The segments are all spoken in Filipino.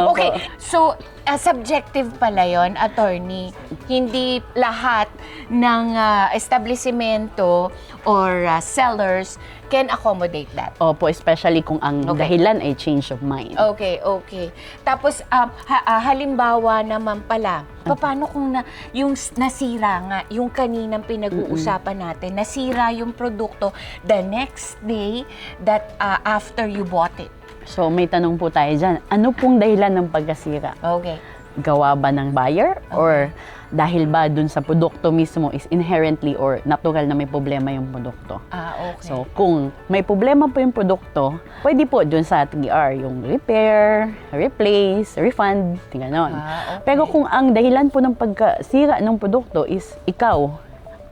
Okay, so subjective pala yon, attorney. Hindi lahat ng establishmento or sellers can accommodate that. Opo, especially kung ang Okay. dahilan ay change of mind. Okay, okay. Tapos, halimbawa naman pala, paano kung yung nasira nga, yung kaninang pinag-uusapan natin, nasira yung produkto the next day that after you bought it? So may tanong po tayo dyan, ano pong dahilan ng pagkasira? Okay. Gawa ba ng buyer? Or dahil ba dun sa produkto mismo is inherently or natural na may problema yung produkto? Okay. So kung may problema po yung produkto, pwede po dun sa TR yung repair, replace, refund, ganon. Okay. Pero kung ang dahilan po ng pagkasira ng produkto is ikaw,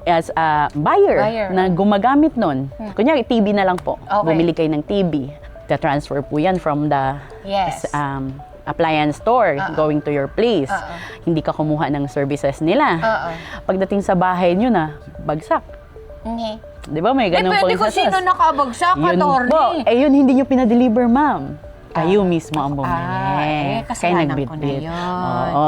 as a buyer na gumagamit nun. Kunyari, TV na lang po. Okay. Bumili kayo ng TV. Ta-transfer po yan from the Yes. appliance store going to your place. Hindi ka kumuha ng services nila. Pagdating sa bahay nyo na, bagsak. Okay. Di ba may ganun po Depende kung sino nakabagsak, Yun attorney. po. Yun hindi nyo pinadeliver, ma'am. Kayo mismo ang bumili. Kasalanan Kayo ko na nagbitbit. yun. Oo.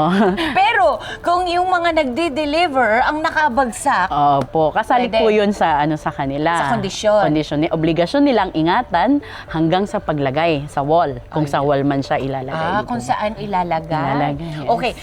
Pero, kung yung mga nagde-deliver ang nakabagsak, Opo, kasali Pwede. po yun sa sa kanila. Sa kondisyon. Obligasyon nilang ingatan hanggang sa paglagay sa wall. Kung sa wall man siya ilalagay. kung saan ilalagay. Ilalagay, yes. Okay.